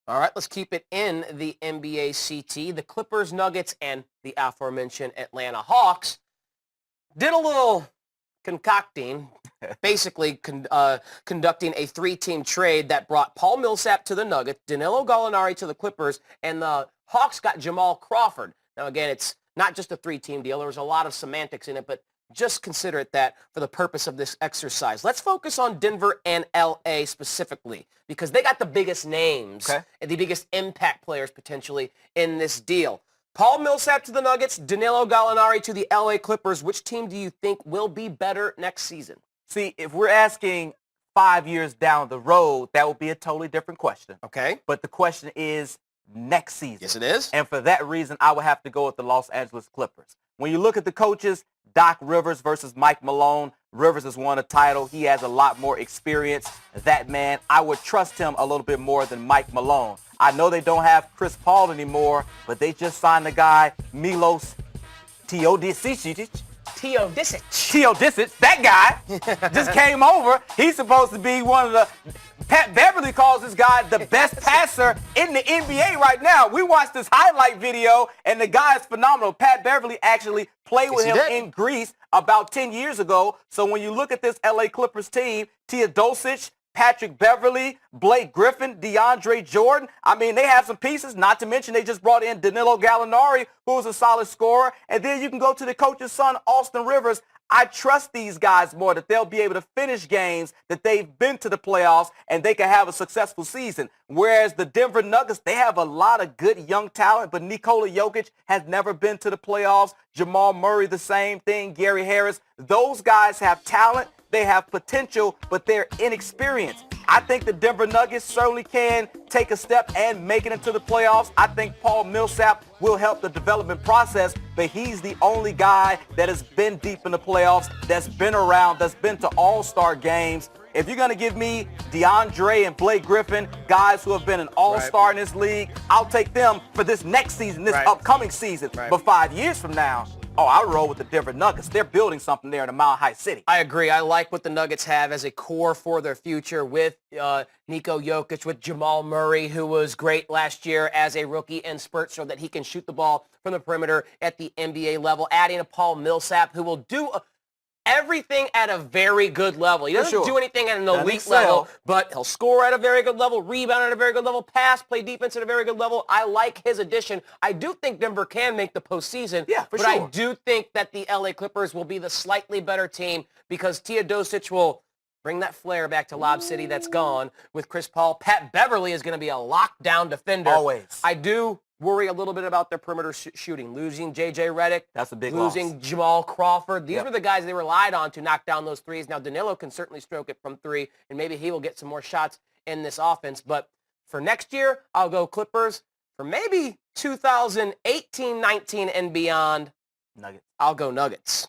All right, let's keep it in the NBA CT. The Clippers, Nuggets, and the aforementioned Atlanta Hawks did a little concocting, basically conducting a three-team trade that brought Paul Millsap to the Nuggets, Danilo Gallinari to the Clippers, and the Hawks got Jamal Crawford. Now, again, it's not just a three-team deal. There was a lot of semantics in it, but just consider it that for the purpose of this exercise. Let's focus on Denver and LA specifically because they got the biggest names and the biggest impact players potentially in this deal. Paul Millsap to the Nuggets, Danilo Gallinari to the LA Clippers. Which team do you think will be better next season? See, if we're asking 5 years down the road, that would be a totally different question. Okay. But the question is next season. Yes, it is. And for that reason, I would have to go with the Los Angeles Clippers. When you look at the coaches, Doc Rivers versus Mike Malone, Rivers has won a title. He has a lot more experience. That man, I would trust him a little bit more than Mike Malone. I know they don't have Chris Paul anymore, but they just signed the guy, Milos Teodosic. That guy just came over. He's supposed to be one of the... Pat Beverly calls this guy the best passer in the NBA right now. We watched this highlight video, and the guy is phenomenal. Pat Beverly actually played with him in Greece about 10 years ago. So when you look at this LA Clippers team, Teodosic, Patrick Beverly, Blake Griffin, DeAndre Jordan. I mean, they have some pieces, not to mention they just brought in Danilo Gallinari, who's a solid scorer. And then you can go to the coach's son, Austin Rivers. I trust these guys more that they'll be able to finish games, that they've been to the playoffs, and they can have a successful season. Whereas the Denver Nuggets, they have a lot of good young talent, but Nikola Jokic has never been to the playoffs. Jamal Murray, the same thing. Gary Harris. Those guys have talent. They have potential, but they're inexperienced. I think the Denver Nuggets certainly can take a step and make it into the playoffs. I think Paul Millsap will help the development process, but he's the only guy that has been deep in the playoffs, that's been around, that's been to all-star games. If you're going to give me DeAndre and Blake Griffin, guys who have been an all-star in this league, I'll take them for this next season, this upcoming season. But 5 years from now, I roll with the Denver Nuggets. They're building something there in a Mile High City. I agree. I like what the Nuggets have as a core for their future with Niko Jokic, with Jamal Murray, who was great last year as a rookie in spurts so that he can shoot the ball from the perimeter at the NBA level. Adding a Paul Millsap, who will do everything at a very good level. He doesn't do anything at an elite level, but he'll score at a very good level, rebound at a very good level, pass, play defense at a very good level. I like his addition. I do think Denver can make the postseason, but I do think that the LA Clippers will be the slightly better team because Teodosic will bring that flair back to Lob City that's gone with Chris Paul. Pat Beverly is going to be a lockdown defender. Always. I do worry a little bit about their perimeter shooting. Losing J.J. Redick. That's a big losing loss. Jamal Crawford. These were the guys they relied on to knock down those threes. Now, Danilo can certainly stroke it from three, and maybe he will get some more shots in this offense. But for next year, I'll go Clippers. For maybe 2018-19 and beyond, Nuggets. I'll go Nuggets.